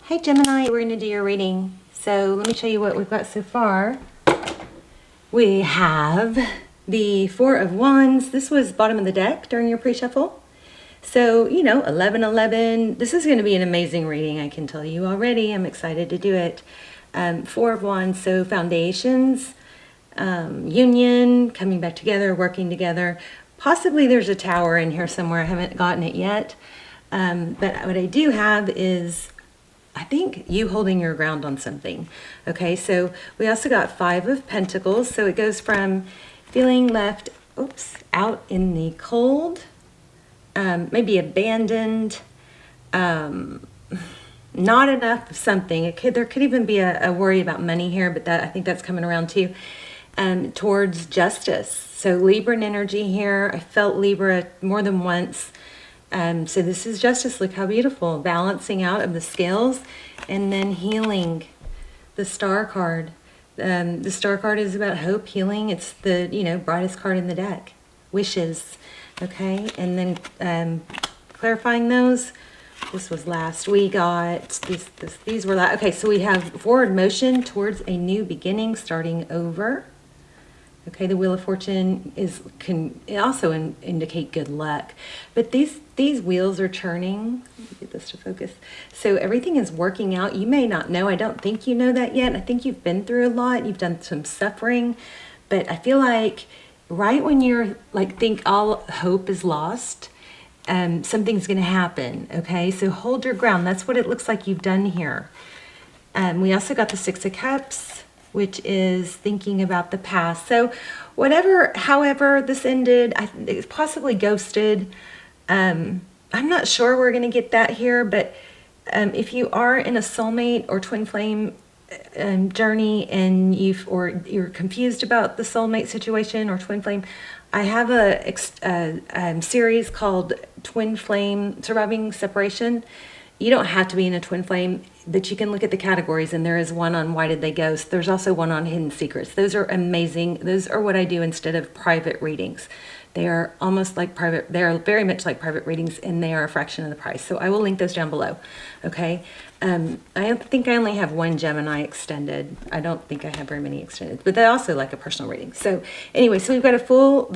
Hey Gemini, we're going to do your reading. So let me show you what we've got so far. We have the Four of Wands. This was bottom of the deck during your pre-shuffle. So, 11-11. This is going to be an amazing reading, I can tell you already. I'm excited to do it. Four of Wands, so foundations, union, coming back together, working together. Possibly there's a tower in here somewhere. I haven't gotten it yet. But what I do have is, I think, you holding your ground on something. Okay, so we also got Five of Pentacles. So it goes from feeling left, out in the cold, maybe abandoned, not enough of something. There could even be a worry about money here, but I think that's coming around too. Towards justice. So Libran energy here. I felt Libra more than once. So this is justice. Look how beautiful. Balancing out of the scales and then healing. The Star card. The Star card is about hope, healing. It's the, brightest card in the deck. Wishes. Okay. And then clarifying those. This was last. We got these were last. Okay. So we have forward motion towards a new beginning, starting over. Okay, the Wheel of Fortune can also indicate good luck. But these wheels are turning. Let me get this to focus. So everything is working out. You may not know. I don't think you know that yet. I think you've been through a lot. You've done some suffering. But I feel like right when you're think all hope is lost, something's going to happen. Okay, so hold your ground. That's what it looks like you've done here. We also got the Six of Cups, which is thinking about the past. So however this ended, it's possibly ghosted. I'm not sure we're going to get that here, but if you are in a soulmate or twin flame journey and you're confused about the soulmate situation or twin flame, I have a series called Twin Flame Surviving Separation. You don't have to be in a twin flame, but you can look at the categories, and there is one on why did they ghost. There's also one on hidden secrets. Those are amazing. Those are what I do instead of private readings. They are almost like private. They are very much like private readings, and they are a fraction of the price. So I will link those down below. Okay. I think I only have one Gemini extended. I don't think I have very many extended, but they also like a personal reading. So anyway, so we've got the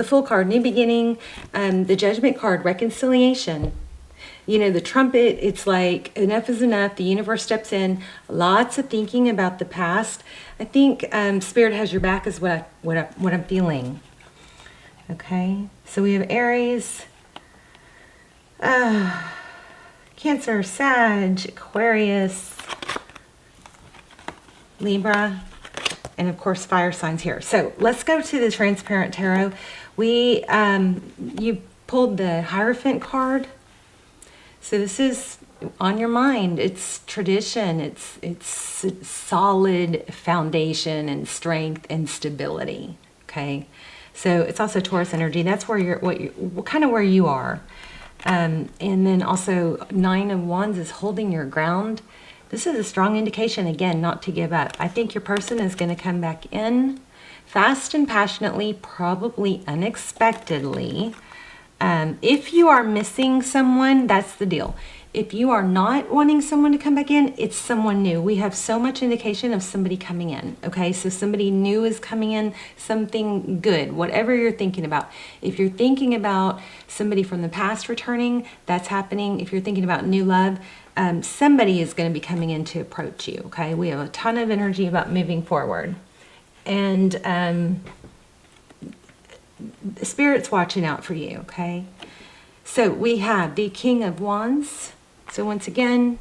full card, new beginning, the Judgment card, reconciliation. The trumpet, it's like enough is enough. The universe steps in. Lots of thinking about the past. I think Spirit has your back is what I'm feeling. Okay, so we have Aries, Cancer, Sag, Aquarius, Libra, and of course fire signs here. So let's go to the Transparent Tarot. You pulled the Hierophant card. So this is on your mind. It's tradition. It's solid foundation and strength and stability. Okay, so it's also Taurus energy. That's where kind of where you are. And then also Nine of Wands is holding your ground. This is a strong indication, again, not to give up. I think your person is going to come back in fast and passionately, probably unexpectedly. If you are missing someone, that's the deal. If you are not wanting someone to come back in, it's someone new. We have so much indication of somebody coming in. Okay, so somebody new is coming in, something good, whatever you're thinking about. If you're thinking about somebody from the past returning, that's happening. If you're thinking about new love, somebody is going to be coming in to approach you. Okay, we have a ton of energy about moving forward. And Spirit's watching out for you, okay? So we have the King of Wands. So once again,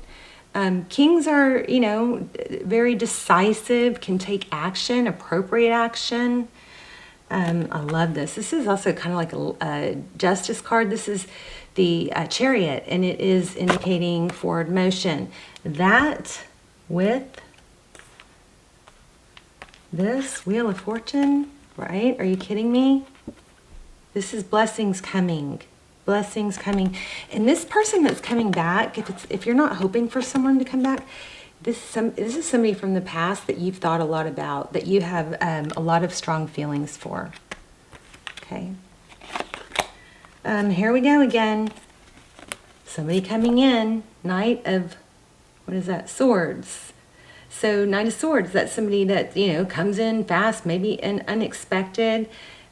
kings are, very decisive, can take action, appropriate action. I love this. This is also kind of like a Justice card. This is the Chariot, and it is indicating forward motion. That with this Wheel of Fortune, right? Are you kidding me? This is blessings coming. Blessings coming. And this person that's coming back, if you're not hoping for someone to come back, this is somebody from the past that you've thought a lot about, that you have a lot of strong feelings for. Okay. Here we go again. Somebody coming in. Knight of what is that? Swords. So Knight of Swords, that's somebody that, you know, comes in fast, maybe an unexpected.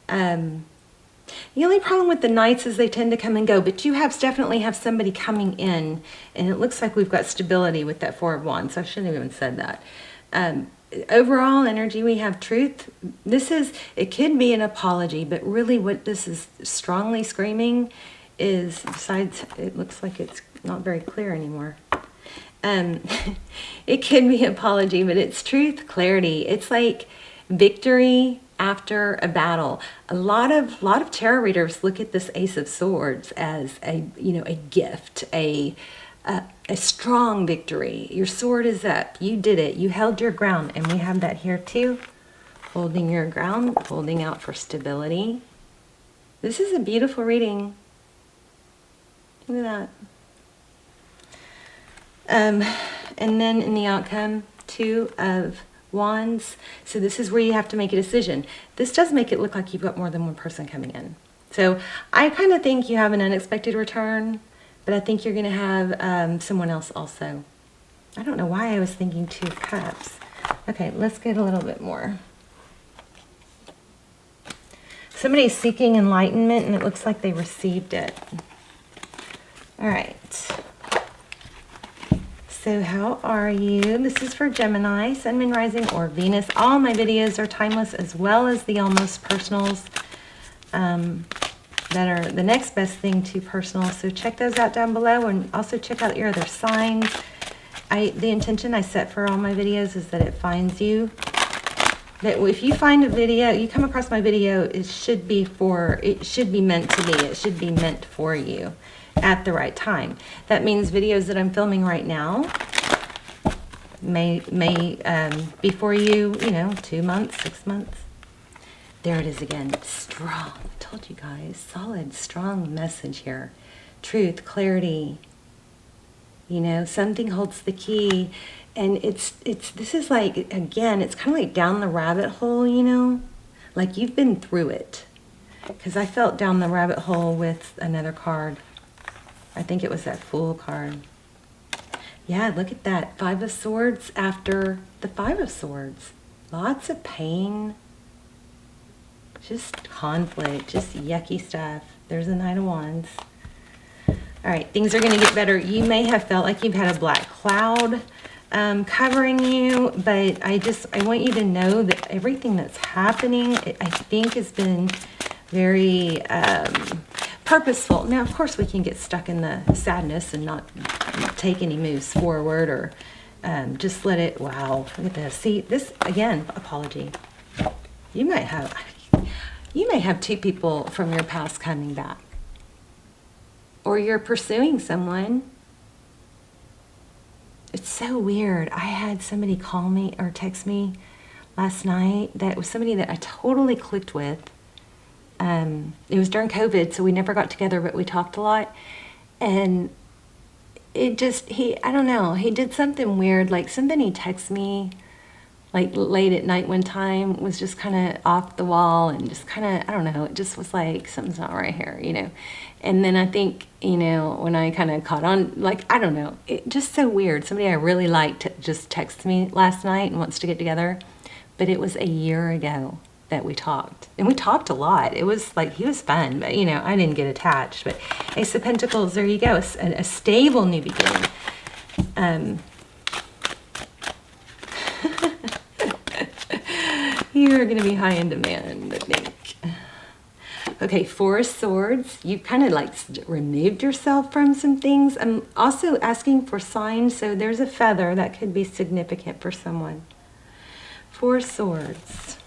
The only problem with the Knights is they tend to come and go, but you definitely have somebody coming in, and it looks like we've got stability with that Four of Wands, so I shouldn't have even said that. Overall energy, we have truth. It could be an apology, but really what this is strongly screaming is, besides, it looks like it's not very clear anymore. It could be an apology, but it's truth, clarity. It's like victory after a battle. A lot of tarot readers look at this Ace of Swords as a gift, a strong victory. Your sword is up. You did it. You held your ground, and we have that here too. Holding your ground, holding out for stability. This is a beautiful reading. Look at that. And then in the outcome, Two of Wands. So this is where you have to make a decision. This does make it look like you've got more than one person coming in. So I kind of think you have an unexpected return, but I think you're going to have someone else also. I don't know why I was thinking Two of Cups. Okay, let's get a little bit more. Somebody's seeking enlightenment, and it looks like they received it. All right. So how are you? This is for Gemini, Sun, Moon, Rising, or Venus. All my videos are timeless, as well as the almost personals that are the next best thing to personal. So check those out down below, and also check out your other signs. The intention I set for all my videos is that it finds you. That if you find a video, you come across my video, it should be meant to be. It should be meant for you at the right time. That means videos that I'm filming right now may be for you, 2 months, 6 months. There it is again. Strong. I told you guys. Solid, strong message here. Truth, clarity. Something holds the key. And this is like, again, it's kind of like down the rabbit hole, like you've been through it. Because I felt down the rabbit hole with another card. I think it was that Fool card. Yeah, look at that. Five of Swords after the Five of Swords. Lots of pain. Just conflict. Just yucky stuff. There's the Knight of Wands. All right, things are going to get better. You may have felt like you've had a black cloud covering you, but I want you to know that everything that's happening, I think, has been very purposeful. Now, of course, we can get stuck in the sadness and not take any moves forward, or just let it, wow, look at this. See, this, again, apology. You may have two people from your past coming back. Or you're pursuing someone. It's so weird. I had somebody call me or text me last night that was somebody that I totally clicked with. It was during COVID, so we never got together, but we talked a lot. And I don't know, he did something weird, like something he texted me like late at night one time was just kind of off the wall, and just kind of, I don't know, it just was like, something's not right here, And then I think, when I kind of caught on, like, I don't know, it just so weird. Somebody I really liked just texted me last night and wants to get together, but it was a year ago that we talked, and we talked a lot. It was like, he was fun, but I didn't get attached. But Ace of Pentacles, there you go, a stable new beginning. You're going to be high in demand, I think. Okay, Four of Swords. You kind of like removed yourself from some things. I'm also asking for signs, so there's a feather that could be significant for someone. Four of Swords.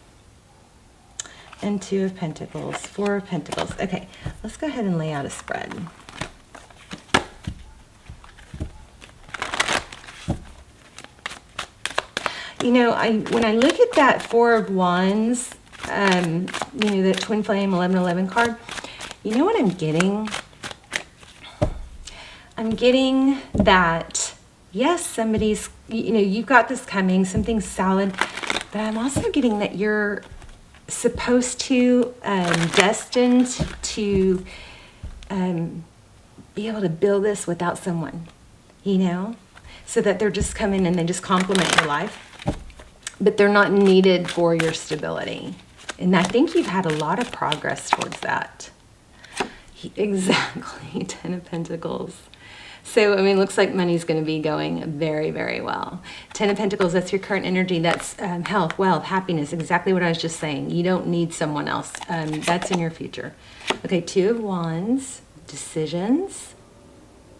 And Two of Pentacles. Four of Pentacles. Okay, let's go ahead and lay out a spread. When I look at that Four of Wands, that Twin Flame 1111 card, you know what I'm getting? I'm getting that, yes, somebody's, you've got this coming, something solid, but I'm also getting that you're supposed to, destined to be able to build this without someone, so that they're just coming and they just complement your life, but they're not needed for your stability. And I think you've had a lot of progress towards that. Exactly, Ten of Pentacles. So, I mean, looks like money's going to be going very, very well. Ten of Pentacles, that's your current energy. That's health, wealth, happiness, exactly what I was just saying. You don't need someone else. That's in your future. Okay, Two of Wands, decisions.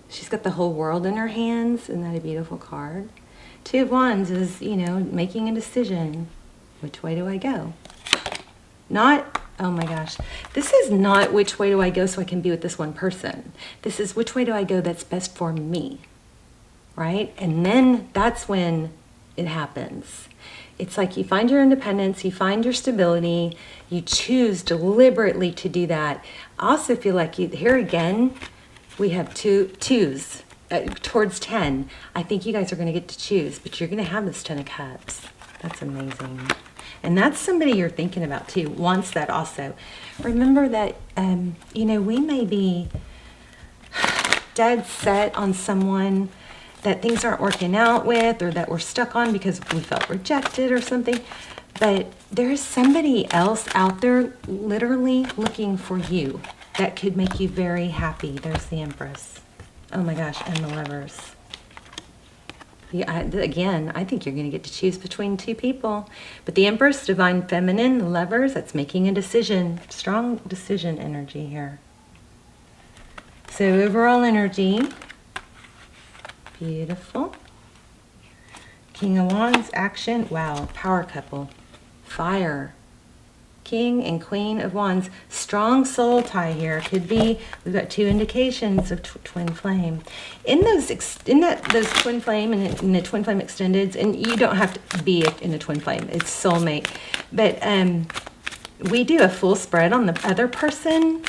She's got the whole world in her hands. Isn't that a beautiful card? Two of Wands is, you know, making a decision. Which way do I go? Not, oh my gosh, this is not which way do I go so I can be with this one person. This is which way do I go that's best for me, right? And then that's when it happens. It's like you find your independence, you find your stability, you choose deliberately to do that. I also feel like here again, we have twos towards 10. I think you guys are going to get to choose, but you're going to have this 10 of Cups. That's amazing. And that's somebody you're thinking about too, wants that also. Remember that, you know, we may be dead set on someone that things aren't working out with, or that we're stuck on because we felt rejected or something. But there is somebody else out there literally looking for you that could make you very happy. There's the Empress. Oh my gosh, and the Lovers. Yeah, again, I think you're going to get to choose between two people. But the Empress, Divine Feminine, the Lovers, that's making a decision. Strong decision energy here. So overall energy, beautiful. King of Wands, action. Wow, power couple. Fire. King and Queen of Wands. Strong soul tie here. Could be, we've got two indications of twin flame. In those twin flame and in the twin flame extendeds, and you don't have to be in a twin flame, it's soulmate. But we do a full spread on the other person,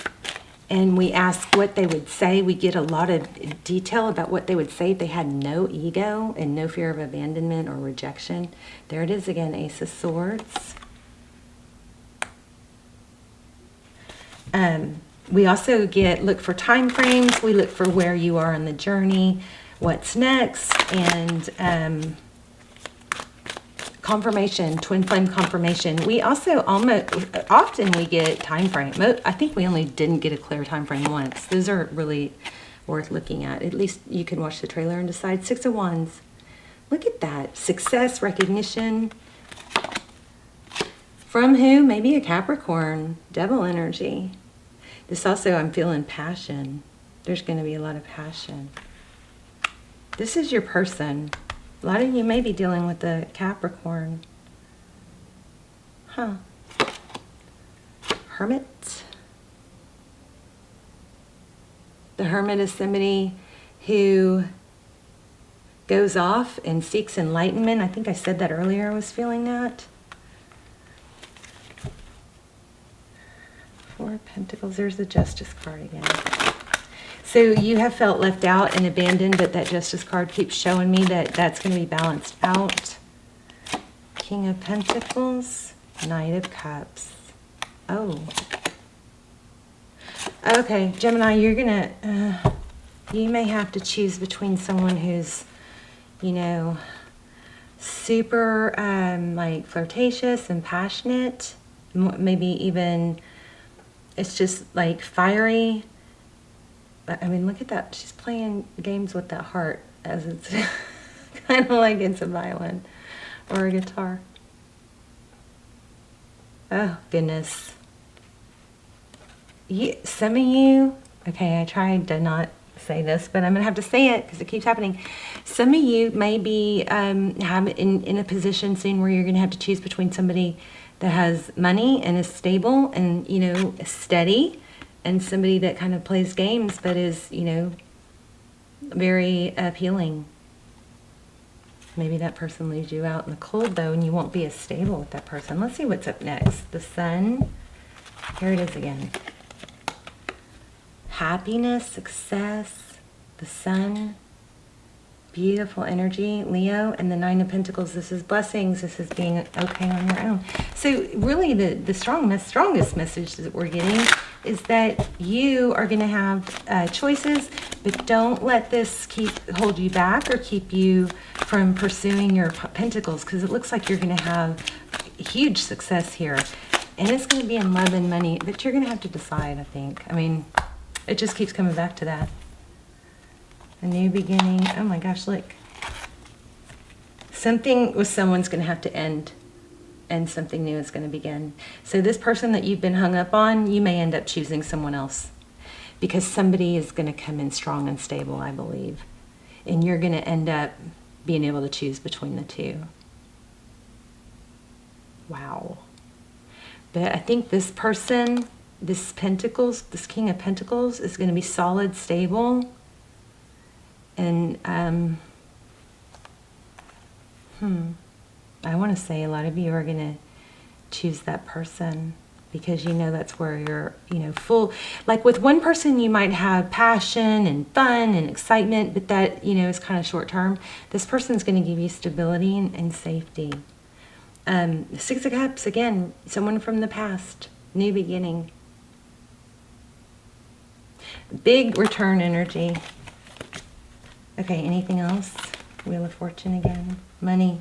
and we ask what they would say. We get a lot of detail about what they would say if they had no ego and no fear of abandonment or rejection. There it is again, Ace of Swords. We also look for time frames. We look for where you are on the journey, what's next, and confirmation, twin flame confirmation. We also often we get time frame. I think we only didn't get a clear time frame once. Those are really worth looking at. At least you can watch the trailer and decide. Six of Wands. Look at that. Success, recognition. From who? Maybe a Capricorn. Devil energy. This also, I'm feeling passion. There's going to be a lot of passion. This is your person. A lot of you may be dealing with the Capricorn. Huh. Hermit. The Hermit is somebody who goes off and seeks enlightenment. I think I said that earlier. I was feeling that. Four of Pentacles. There's the Justice card again. So you have felt left out and abandoned, but that Justice card keeps showing me that that's going to be balanced out. King of Pentacles. Knight of Cups. Oh. Okay, Gemini, you're going to... you may have to choose between someone who's, you know, super, like, flirtatious and passionate. Maybe even... it's just like fiery. I mean, look at that. She's playing games with that heart as it's kind of like it's a violin or a guitar. Oh, goodness. Some of you, okay, I tried to not say this, but I'm going to have to say it because it keeps happening. Some of you may be in a position soon where you're going to have to choose between somebody that has money and is stable and, you know, steady, and somebody that kind of plays games but is, you know, very appealing. Maybe that person leaves you out in the cold, though, and you won't be as stable with that person. Let's see what's up next. The Sun. Here it is again. Happiness, success, the Sun. Beautiful energy, Leo, and the Nine of Pentacles. This is blessings. This is being okay on your own. So really the strongest message that we're getting is that you are going to have choices, but don't let this hold you back or keep you from pursuing your pentacles, because it looks like you're going to have huge success here. And it's going to be in love and money, but you're going to have to decide, I think. I mean, it just keeps coming back to that. A new beginning. Oh my gosh, look. Something with someone's going to have to end, and something new is going to begin. So this person that you've been hung up on, you may end up choosing someone else, because somebody is going to come in strong and stable, I believe. And you're going to end up being able to choose between the two. Wow. But I think this person, this Pentacles, this King of Pentacles, is going to be solid, stable. And, I want to say a lot of you are going to choose that person, because you know that's where you're, full. Like with one person, you might have passion and fun and excitement, but that, is kind of short term. This person's going to give you stability and safety. Six of Cups, again, someone from the past, new beginning. Big return energy. Okay, anything else? Wheel of Fortune again. Money.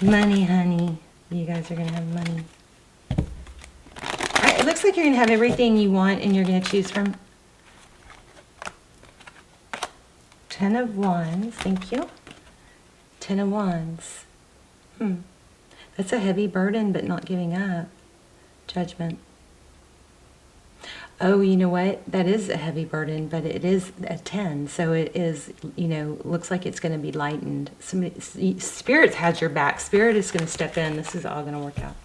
Money, honey. You guys are going to have money. It looks like you're going to have everything you want and you're going to choose from. 10 of Wands. Thank you. 10 of Wands. That's a heavy burden, but not giving up. Judgment. Oh, you know what? That is a heavy burden, but it is a 10. So it is, looks like it's going to be lightened. Spirit has your back. Spirit is going to step in. This is all going to work out.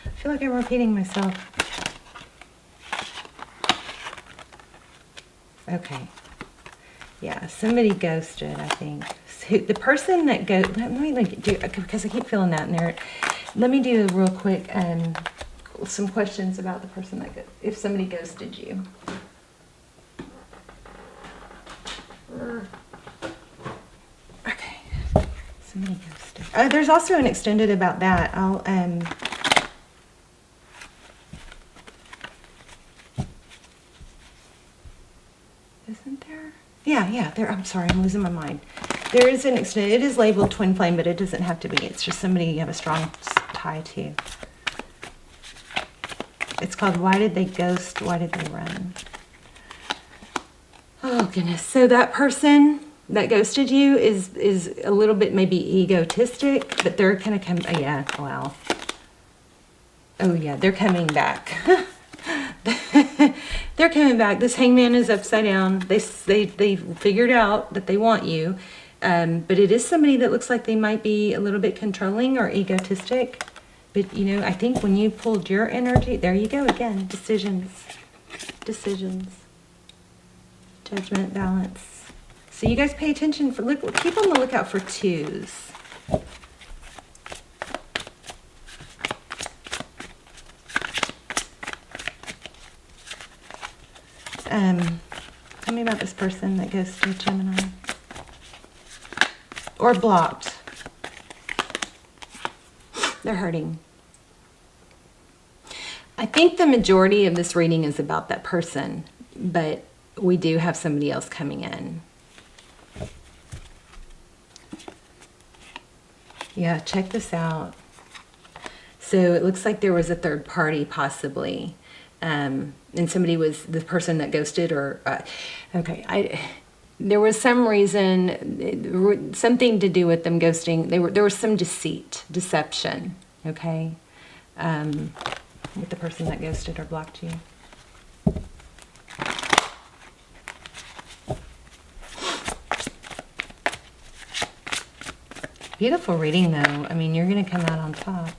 I feel like I'm repeating myself. Okay. Yeah, somebody ghosted, I think. So the person that let me do, because I keep feeling that in there. Let me do a real quick, some questions about the person that, if somebody ghosted you. Okay. Somebody ghosted. There's also an extended about that. I'll, isn't there? Yeah, there. I'm sorry, I'm losing my mind. There is an extended. It is labeled twin flame, but it doesn't have to be. It's just somebody you have a strong tie to. It's called Why Did They Ghost? Why Did They Run? Oh, goodness. So that person that ghosted you is a little bit maybe egotistic, but they're going to come. Oh, yeah. Wow. Oh, yeah. They're coming back. They're coming back. This Hangman is upside down. They figured out that they want you. But it is somebody that looks like they might be a little bit controlling or egotistic. But, I think when you pulled your energy, there you go again. Decisions. Judgment, balance. So you guys pay attention. Keep on the lookout for twos. Tell me about this person that goes to Gemini. Or blocked. They're hurting. I think the majority of this reading is about that person, but we do have somebody else coming in. Yeah, check this out. So it looks like there was a third party possibly. And somebody was the person that ghosted or... there was some reason, something to do with them ghosting. There was some deception, okay? With the person that ghosted or blocked you. Beautiful reading, though. I mean, you're going to come out on top.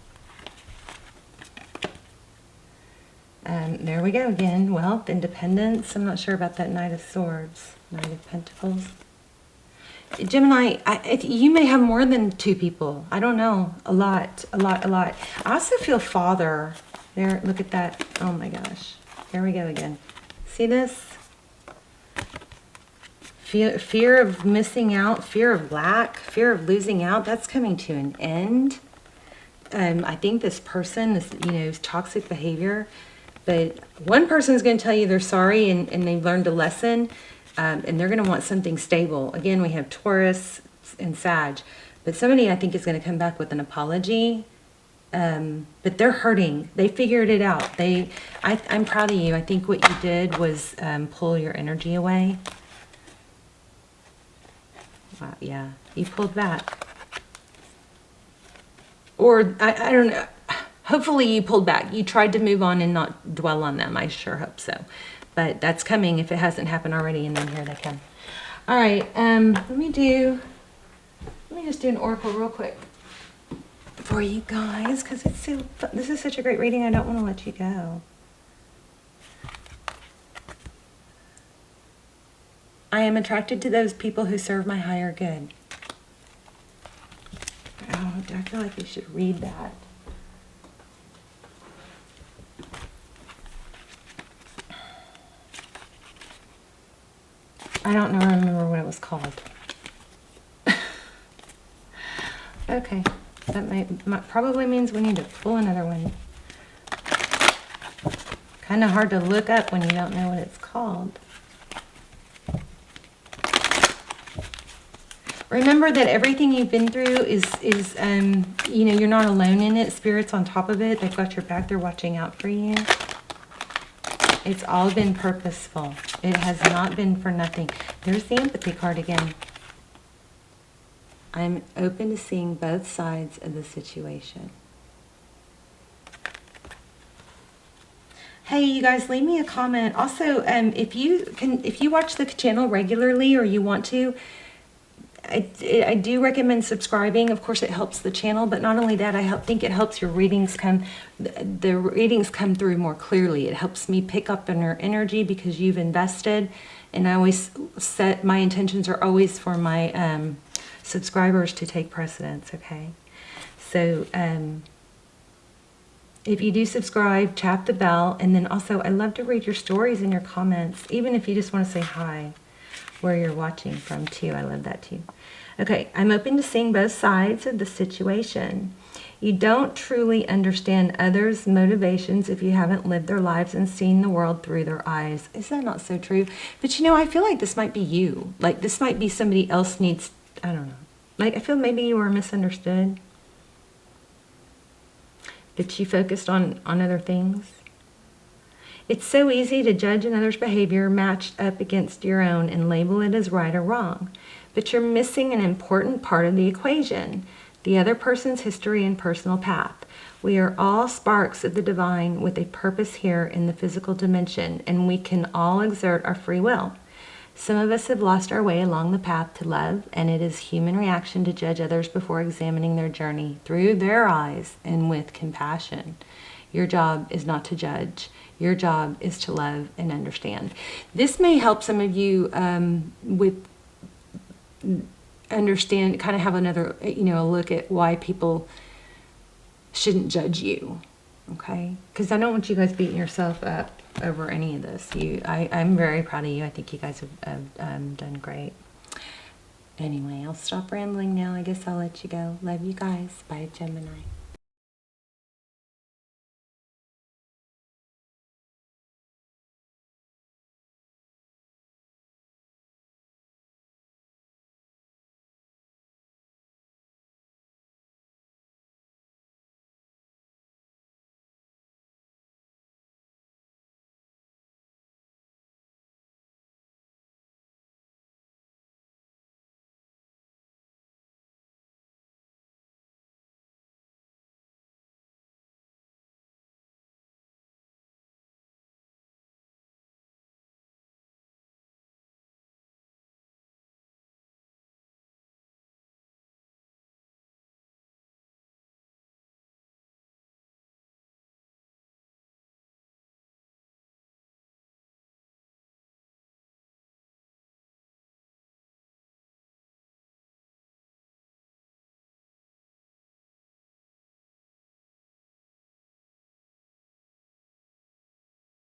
There we go again. Wealth, independence. I'm not sure about that Knight of Swords. Knight of Pentacles. Gemini, you may have more than two people. I don't know. A lot. I also feel father. There, look at that. Oh my gosh. There we go again. See this? Fear of missing out, fear of lack, fear of losing out. That's coming to an end. I think this person, this toxic behavior, But one person's going to tell you they're sorry and they've learned a lesson, and they're going to want something stable. Again, we have Taurus and Sag. But somebody, I think, is going to come back with an apology. But they're hurting. They figured it out. I'm proud of you. I think what you did was pull your energy away. Wow, yeah, you pulled back. Or, I don't know. Hopefully you pulled back. You tried to move on and not dwell on them. I sure hope so. But that's coming if it hasn't happened already, and then here they come. All right, let me just do an oracle real quick for you guys, because it's so fun. This is such a great reading. I don't want to let you go. I am attracted to those people who serve my higher good. Oh, I feel like you should read that. I don't remember what it was called. Okay, that probably means we need to pull another one. Kind of hard to look up when you don't know what it's called. Remember that everything you've been through is you know, you're not alone in it. Spirit's on top of it. They've got your back. They're watching out for you. It's all been purposeful. It has not been for nothing. There's the empathy card again. I'm open to seeing both sides of the situation. Hey, you guys, leave me a comment. Also, if you watch the channel regularly or you want to, I do recommend subscribing. Of course, it helps the channel, but not only that, I think it helps your readings the readings come through more clearly. It helps me pick up on your energy because you've invested, and I always set my intentions are always for my subscribers to take precedence. Okay, so if you do subscribe, tap the bell, and then also I love to read your stories and your comments, even if you just want to say hi where you're watching from too. I love that too. Okay, I'm open to seeing both sides of the situation. You don't truly understand others' motivations if you haven't lived their lives and seen the world through their eyes. Is that not so true? But you know, I feel like this might be you. Like this might be somebody else needs, I don't know. Like I feel maybe you were misunderstood. That you focused on other things. It's so easy to judge another's behavior matched up against your own and label it as right or wrong. But you're missing an important part of the equation, the other person's history and personal path. We are all sparks of the divine with a purpose here in the physical dimension, and we can all exert our free will. Some of us have lost our way along the path to love, and it is human reaction to judge others before examining their journey through their eyes and with compassion. Your job is not to judge. Your job is to love and understand. This may help some of you with understand, kind of have another, you know, a look at why people shouldn't judge you. Okay? Because I don't want you guys beating yourself up over any of this. I'm very proud of you. I think you guys have done great. Anyway, I'll stop rambling now. I guess I'll let you go. Love you guys. Bye, Gemini.